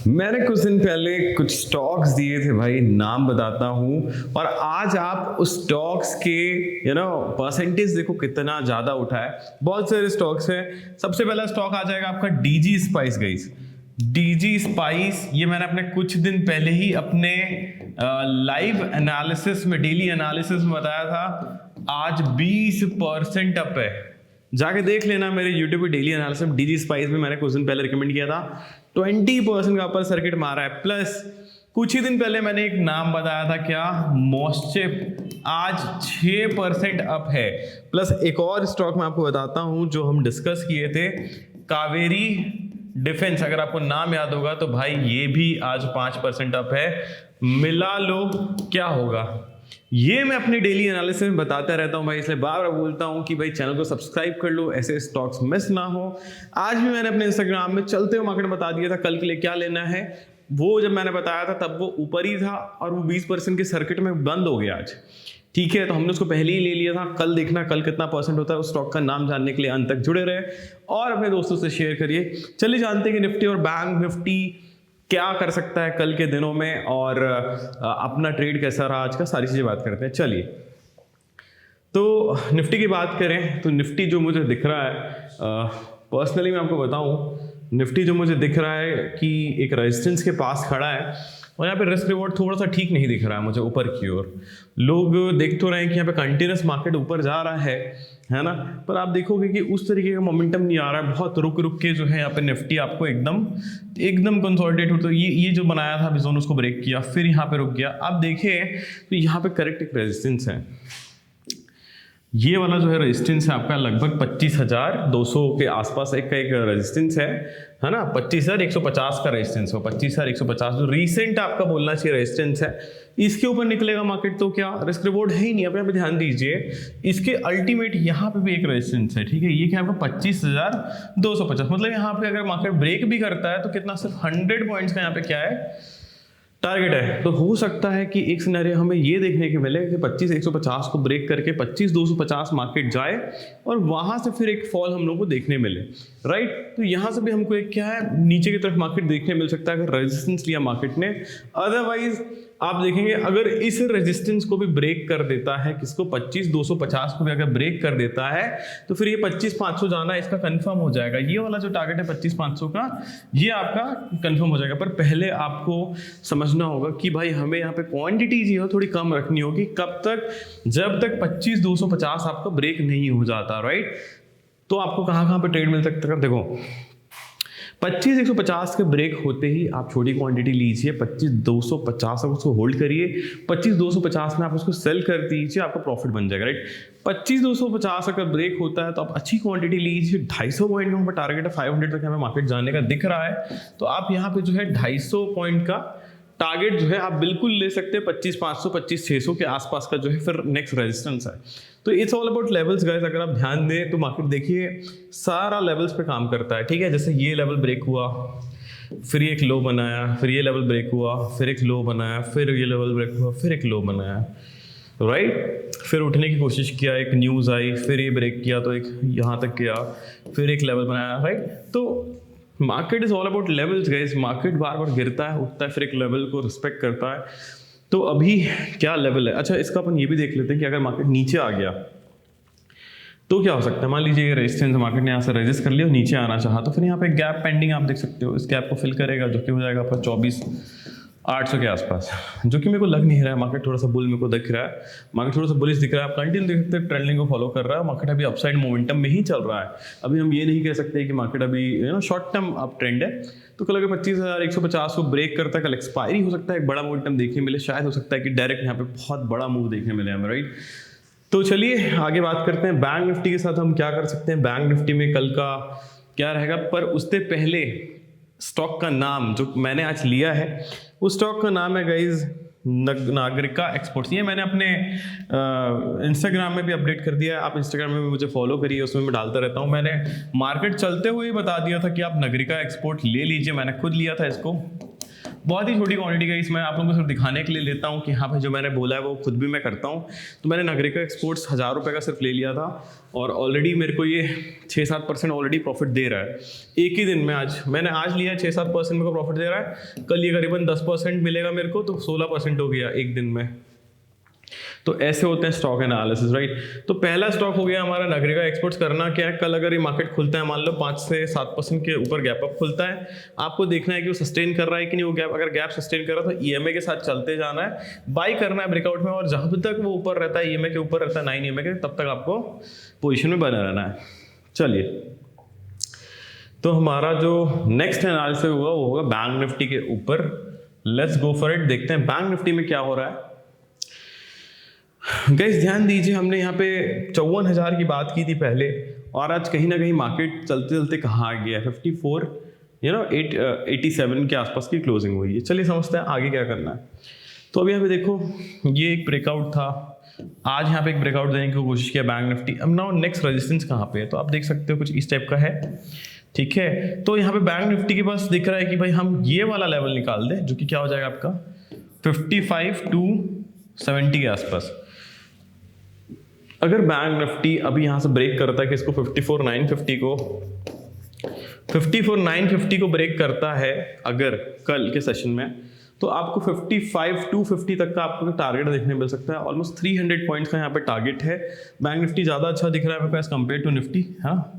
मैंने कुछ दिन पहले कुछ स्टॉक्स दिए थे भाई, नाम बताता हूं। और आज आप उस स्टॉक्स के परसेंटेज देखो कितना ज्यादा उठा है। बहुत सारे स्टॉक्स हैं। सबसे पहला स्टॉक आ जाएगा आपका DG spice guys. DG spice ये मैंने अपने कुछ दिन पहले ही अपने लाइव एनालिसिस में, डेली एनालिसिस में बताया था। आज 20% अप है। जाके देख लेना मेरे YouTube पे डेली एनालिसिस। डीजी स्पाइस में मैंने कुछ दिन पहले रिकमेंड किया था, 20% का अपर सर्किट मारा है। प्लस कुछ ही दिन पहले मैंने एक नाम बताया था, क्या, मॉस्चिप, आज 6% अप है। प्लस एक और स्टॉक मैं आपको बताता हूं जो हम डिस्कस किए थे, कावेरी डिफेंस। अगर आपको नाम याद होगा तो भाई ये भी आज 5% अप है। मिला लो क्या होगा। ये मैं अपने डेली एनालिसिस में बताता रहता हूं भाई, इसलिए बार बार बोलता हूं कि भाई चैनल को सब्सक्राइब कर लो, ऐसे स्टॉक्स मिस ना हो। आज भी मैंने अपने इंस्टाग्राम में चलते हुए मार्केट बता दिया था कल के लिए क्या लेना है। वो जब मैंने बताया था तब वो ऊपर ही था और वो 20% के सर्किट में बंद हो गया आज। ठीक है, तो हमने उसको पहले ही ले लिया था। कल देखना कल कितना परसेंट होता है। उस स्टॉक का नाम जानने के लिए अंत तक जुड़े रहे और अपने दोस्तों से शेयर करिए। चलिए जानते हैं कि निफ्टी और बैंक निफ्टी क्या कर सकता है कल के दिनों में, और अपना ट्रेड कैसा रहा आज का, सारी चीजें बात करते हैं। चलिए, तो निफ्टी की बात करें तो निफ्टी जो मुझे दिख रहा है, पर्सनली मैं आपको बताऊं, निफ्टी जो मुझे दिख रहा है कि एक रेजिस्टेंस के पास खड़ा है और यहाँ पे रिस्क रिवॉर्ड थोड़ा सा ठीक नहीं दिख रहा है मुझे ऊपर की ओर। लोग देख तो रहे हैं कि यहाँ पे कंटिन्यूस मार्केट ऊपर जा रहा है ना, पर आप देखोगे कि उस तरीके का मोमेंटम नहीं आ रहा है। बहुत रुक रुक के जो है यहाँ पे निफ्टी आपको एकदम कंसोलिडेट होता है। ये जो बनाया था जोन, उसको ब्रेक किया, फिर यहाँ पे रुक गया। आप देखिए तो यहाँ पे करेक्ट एक रेजिस्टेंस है। ये वाला जो है रेजिस्टेंस है आपका लगभग 25,200 के आसपास एक रेजिस्टेंस है ना। 25,150 का रेजिस्टेंस हो, 25,150 जो रीसेंट आपका बोलना चाहिए रेजिस्टेंस है। इसके ऊपर निकलेगा मार्केट तो क्या, रिस्क रिवॉर्ड है ही नहीं। अपने पे ध्यान दीजिए, इसके अल्टीमेट यहाँ पे भी एक रेजिस्टेंस है। ठीक है, ये क्या आपका 25,250, मतलब यहाँ पे अगर मार्केट ब्रेक भी करता है तो कितना, सिर्फ 100 पॉइंट्स का यहाँ पे क्या है, टारगेट है। तो हो सकता है कि एक सिनेरियो हमें ये देखने के मिले कि 25,150 को ब्रेक करके 25,250 मार्केट जाए और वहां से फिर एक फॉल हम लोगों को देखने मिले, राइट। तो यहां से भी हमको एक क्या है, नीचे की तरफ मार्केट देखने मिल सकता है अगर रेजिस्टेंस लिया मार्केट ने। अदरवाइज आप देखेंगे अगर इस रेजिस्टेंस को भी ब्रेक कर देता है, किसको, 25,250 को भी अगर ब्रेक कर देता है तो फिर ये 25,500 जाना इसका कंफर्म हो जाएगा। ये वाला जो टारगेट है 25,500 का, ये आपका कंफर्म हो जाएगा। पर पहले आपको समझना होगा कि भाई हमें यहाँ पे क्वांटिटी जो है थोड़ी कम रखनी होगी। कब तक, जब तक 25,250 आपका ब्रेक नहीं हो जाता, राइट। तो आपको कहाँ पे ट्रेड मिल सकता है, देखो 25,150 के ब्रेक होते ही आप छोटी क्वांटिटी लीजिए, 25,250 आप उसको होल्ड करिए, 25,250 में आप उसको सेल कर दीजिए, आपका प्रॉफिट बन जाएगा, राइट। 25,250 अगर ब्रेक होता है तो आप अच्छी क्वांटिटी लीजिए। 250 पॉइंट का टारगेट है, 500 तक हमें मार्केट जाने का दिख रहा है। तो आप यहाँ पे जो है 250 पॉइंट का टारगेट जो है आप बिल्कुल ले सकते हैं। 25,500 25,600 के आसपास का जो है फिर नेक्स्ट रेजिस्टेंस है। तो it's all about levels guys. अगर आप ध्यान दें तो मार्केट देखिए सारा लेवल्स पे काम करता है। ठीक है, जैसे ये लेवल ब्रेक हुआ, फिर ये एक लो बनाया, फिर ये लेवल ब्रेक हुआ, फिर एक लो बनाया, फिर ये लेवल ब्रेक हुआ, फिर एक लो बनाया, राइट। फिर उठने की कोशिश किया, एक न्यूज़ आई, फिर ये ब्रेक किया तो एक यहाँ तक गया, फिर एक लेवल बनाया, राइट। तो market is all about levels guys. Market बार बार गिरता है, उठता है, फिर एक लेवल को रिस्पेक्ट करता है। तो अभी क्या लेवल है, अच्छा इसका अपन ये भी देख लेते हैं कि अगर मार्केट नीचे आ गया तो क्या हो सकता है। मान लीजिए रेजिस्टेंस मार्केट ने यहाँ से रेजिस्ट कर लिया और नीचे आना चाहा, तो फिर यहाँ पे गैप पेंडिंग आप देख सकते हो। इस गैप को फिल करेगा जो कि हो जाएगा आपका 24,800 के आसपास, जो कि मेरे को लग नहीं रहा है। मार्केट थोड़ा सा बुल मेरे को दिख रहा है, मार्केट थोड़ा सा बुलिश दिख रहा है। आप कंटिन्यू देख सकते हैं ट्रेंडिंग को फॉलो कर रहा है। मार्केट अभी अपसाइड मोमेंटम में ही चल रहा है। अभी हम ये नहीं कह सकते कि मार्केट अभी शॉर्ट टर्म अप ट्रेंड है। तो कल अगर 25,150 को ब्रेक करता है, कल एक्सपायरी हो सकता है, एक बड़ा मोमेंटम देखने मिले। शायद हो सकता है कि डायरेक्ट यहाँ पे बहुत बड़ा मूव देखने मिले हमें, राइट। तो चलिए आगे बात करते हैं बैंक निफ्टी के साथ हम क्या कर सकते हैं। बैंक निफ्टी में कल का क्या रहेगा, पर उससे पहले स्टॉक का नाम जो मैंने आज लिया है, उस स्टॉक का नाम है गाइज नागरिका एक्सपोर्ट्स। ये मैंने अपने इंस्टाग्राम में भी अपडेट कर दिया है। आप इंस्टाग्राम में भी मुझे फॉलो करिए, उसमें मैं डालता रहता हूँ। मैंने मार्केट चलते हुए बता दिया था कि आप नागरिका एक्सपोर्ट ले लीजिए। मैंने खुद लिया था इसको, बहुत ही छोटी क्वांटिटी का इसमें आप लोगों को सिर्फ दिखाने के लिए लेता हूँ कि हाँ भाई जो मैंने बोला है वो खुद भी मैं करता हूँ। तो मैंने नागरिका एक्सपोर्ट्स 1000 रुपये का सिर्फ ले लिया था और ऑलरेडी मेरे को ये 6-7% ऑलरेडी प्रॉफिट दे रहा है एक ही दिन में। आज मैंने लिया है 6-7% मेरे को प्रॉफिट दे रहा है, कल ये करीबन 10% मिलेगा मेरे को, तो 16% हो गया एक दिन में। तो ऐसे होते हैं स्टॉक एनालिसिस, राइट। तो पहला स्टॉक हो गया हमारा नागरिका एक्सपोर्ट्स। करना क्या है, कल अगर ये मार्केट खुलता है मान लो 5 से 7% के ऊपर गैप अप खुलता है, आपको देखना है कि वो सस्टेन कर रहा है कि नहीं वो गैप। अगर गैप सस्टेन कर रहा है तो ईएमए के साथ चलते जाना है, बाई करना है ब्रेकआउट में, और जहां तक वो ऊपर रहता है ईएमए के ऊपर रहता है 9 ईएमए के, तब तक आपको पोजिशन में बना रहना है। चलिए, तो हमारा जो नेक्स्ट एनालिसिस होगा वो होगा बैंक निफ्टी के ऊपर। Let's go for it. देखते हैं बैंक निफ्टी में क्या हो रहा है। गाइस ध्यान दीजिए, हमने यहाँ पे 54,000 की बात की थी पहले, और आज कहीं ना कहीं मार्केट चलते चलते कहाँ आ गया, 54 87 के आसपास की क्लोजिंग हुई है। चलिए समझते हैं आगे क्या करना है। तो अभी यहाँ पे देखो, ये एक ब्रेकआउट था, आज यहाँ पे एक ब्रेकआउट देने की कोशिश किया बैंक निफ्टी। अब नाउ नेक्स्ट रेजिस्टेंस कहाँ पे है, तो आप देख सकते हो कुछ इस टाइप का है, ठीक है। तो यहाँ पे बैंक निफ्टी के पास दिख रहा है कि भाई हम ये वाला लेवल निकाल दें, जो कि क्या हो जाएगा आपका 55 to 70 के आसपास। अगर बैंक निफ्टी अभी यहां से ब्रेक करता है कि इसको 54,950 को ब्रेक करता है अगर कल के सेशन में, तो आपको 55-50 तक का आपको टारगेट देखने मिल सकता है। ऑलमोस्ट 300 पॉइंट्स का यहाँ पे टारगेट है। बैंक निफ्टी ज़्यादा अच्छा दिख रहा है मेरे पास कंपेयर टू निफ्टी। हाँ,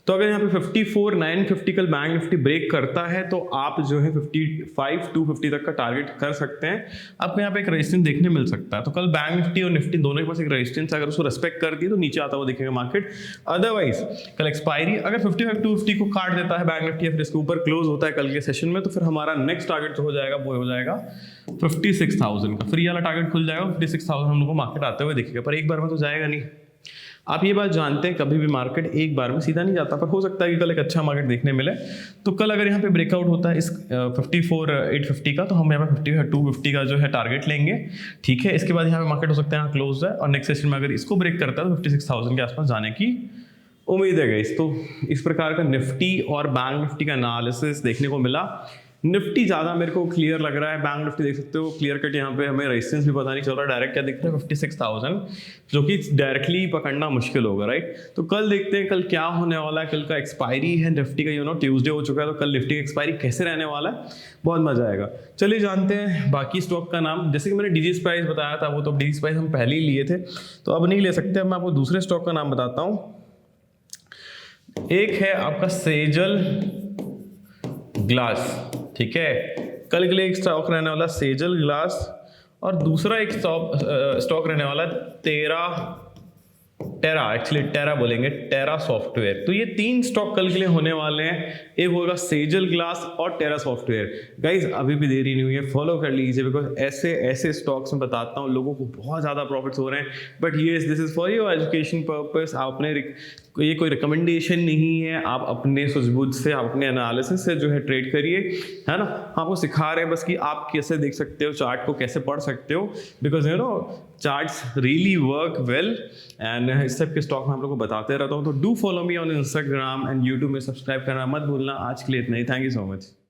तो अगर यहाँ पे 54,950 कल बैंक निफ्टी ब्रेक करता है तो आप जो है 55-50 तक का टारगेट कर सकते हैं। आपको यहाँ पे एक रेजिस्टेंस देखने मिल सकता है। तो कल बैंक निफ्टी और निफ्टी दोनों के पास एक रेजिस्टेंस, अगर उसको रेस्पेक्ट कर दिए तो नीचे आता हुआ दिखेगा मार्केट। अदरवाइज कल एक्सपायरी अगर 55-250 को काट देता है बैंक निफ्टी या फिर इसके ऊपर क्लोज होता है कल के सेशन में, तो फिर हमारा नेक्स्ट टारगेट जो हो जाएगा वो हो जाएगा 56,000 का। फ्री वाला टारगेट खुल जाएगा, 56,000 हम लोग को मार्केट आते हुए दिखेगा, पर एक बार में तो जाएगा नहीं। आप ये बात जानते हैं, कभी भी मार्केट एक बार में सीधा नहीं जाता, पर हो सकता है कि कल एक अच्छा मार्केट देखने मिले। तो कल अगर यहाँ पे ब्रेकआउट होता है इस 54,850 का, तो हम यहाँ पे 5250 का जो है टारगेट लेंगे, ठीक है। इसके बाद यहाँ पे मार्केट हो सकता है यहाँ क्लोज है, और नेक्स्ट सेशन में अगर इसको ब्रेक करता है तो 56,000 के आसपास जाने की उम्मीद है गाइस। तो इस प्रकार का निफ्टी और बैंक निफ्टी का एनालिसिस देखने को मिला। निफ्टी ज़्यादा मेरे को क्लियर लग रहा है, बैंक निफ्टी देख सकते हो क्लियर कट, यहाँ पे हमें रेजिस्टेंस भी पता नहीं चल रहा, डायरेक्ट क्या दिख रहा है 56,000, जो कि डायरेक्टली पकड़ना मुश्किल होगा, राइट। तो कल देखते हैं कल क्या होने वाला है। कल का एक्सपायरी है निफ्टी का, ट्यूसडे हो चुका है, तो कल निफ्टी का एक्सपायरी कैसे रहने वाला है, बहुत मजा आएगा। चलिए जानते हैं बाकी स्टॉक का नाम। जैसे कि मैंने डीजी स्पाइस बताया था, वो तो डीजी स्पाइस हम पहले ही लिए थे, तो अब नहीं ले सकते। अब मैं आपको दूसरे स्टॉक का नाम बताता हूँ। एक है आपका सेजल ग्लास, ठीक है। कल के लिए एक स्टॉक रहने वाला सेजल ग्लास, और दूसरा एक स्टॉक रहने वाला टेरा बोलेंगे, टेरा सॉफ्टवेयर। तो ये 3 स्टॉक कल के लिए होने वाले हैं। एक होगा सेजल ग्लास और टेरा सॉफ्टवेयर। गाइज अभी भी देरी नहीं हुई है, फॉलो कर लीजिए, बिकॉज ऐसे स्टॉक्स में बताता हूँ लोगों को बहुत ज़्यादा प्रॉफिट्स हो रहे हैं। But yes, this is for your education purpose. आपने ये कोई रिकमेंडेशन नहीं है, आप अपने सूझबूझ से, आप अपने एनालिसिस से जो है ट्रेड करिए, है ना। आपको सिखा रहे हैं बस कि आप कैसे देख सकते हो चार्ट को, कैसे पढ़ सकते हो, because charts really work well. And इस टाइप के स्टॉक में आप लोगों को बताते रहता हूँ। तो do follow me on Instagram and YouTube में सब्सक्राइब करना मत भूलना। आज के लिए इतना ही, थैंक यू सो मच।